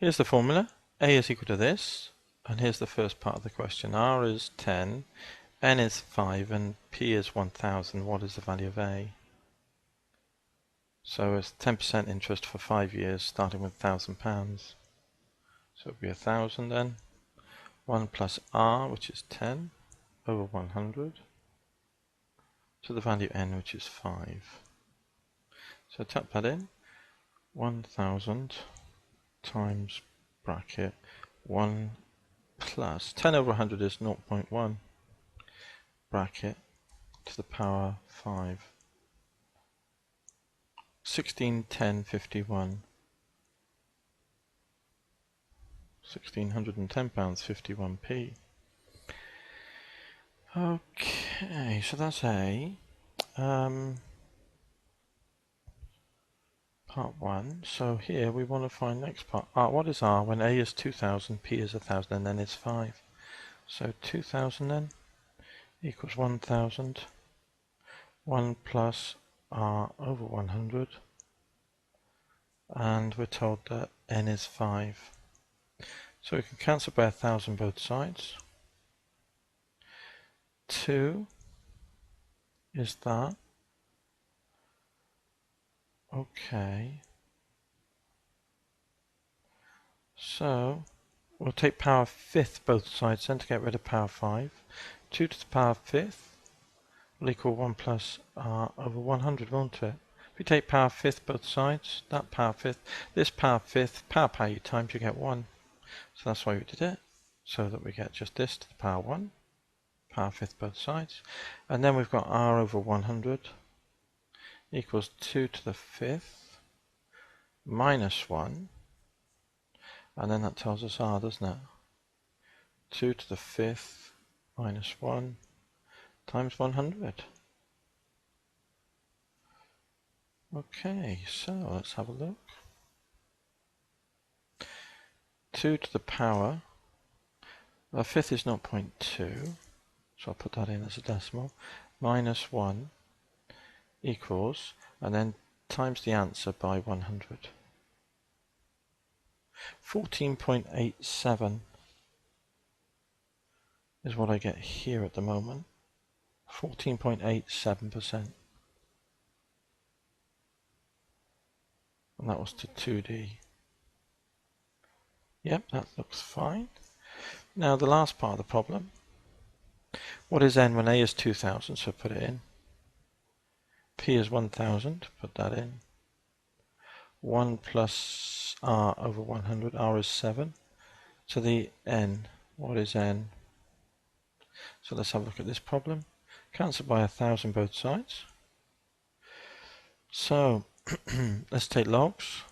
Here's the formula. A is equal to this, and here's the first part of the question. R is 10, N is 5, and P is 1000. What is the value of A? So it's 10% interest for 5 years, starting with £1,000. So it'll be 1,000 then. 1 plus R, which is 10, over 100, to the value N, which is 5. So type that in. 1,000 times bracket 1 plus 10 over 100 is 0.1 bracket to the power 5. 16, 10, 51. £1,610, 51p. Okay, so that's A. Part 1. So here we want to find next part. What is R when A is 2,000, P is 1,000, and N is 5? So 2,000 then equals 1,000. 1 plus R over 100. And we're told that N is 5. So we can cancel by 1,000 both sides. 2 is that. Okay. So we'll take power fifth both sides then to get rid of power 5. 2 to the power fifth will equal 1 plus R over 100, won't it? If we take power fifth both sides, that power fifth, this power fifth, power you times, you get 1. So that's why we did it, so that we get just this to the power 1, power fifth both sides. And then we've got R over 100 equals 2 to the fifth minus 1. And then that tells us R, doesn't it? 2 to the fifth minus 1 times 100. Okay, so let's have a look. 2 to the power, the fifth is 0.2, so I'll put that in as a decimal, minus 1 equals, and then times the answer by 100. 14.87 is what I get here at the moment. 14.87%. And that was to 2D. Yep, that looks fine. Now the last part of the problem. What is N when A is 2,000? So put it in. P is 1,000. Put that in. 1 plus R over 100. R is 7. So the N. What is N? So let's have a look at this problem. Cancel by 1,000 both sides. So let's take logs.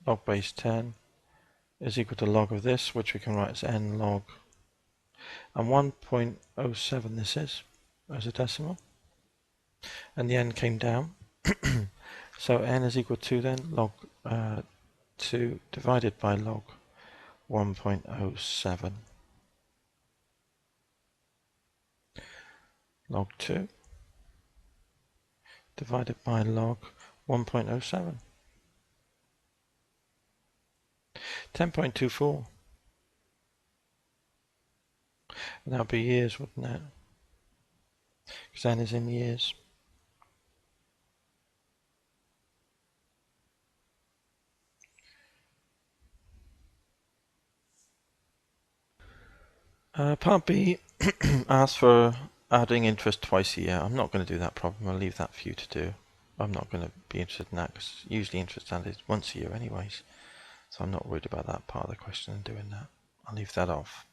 Log base 10 is equal to log of this, which we can write as N log. And 1.07 this is, as a decimal. And the N came down. So N is equal to then log 2 divided by log 1.07. Log 2 divided by log 1.07. 10.24. And that would be years, wouldn't it? Because N is in years. Part B asks for adding interest twice a year. I'm not going to do that problem. I'll leave that for you to do. I'm not going to be interested in that because usually interest added once a year anyways. So I'm not worried about that part of the question and doing that. I'll leave that off.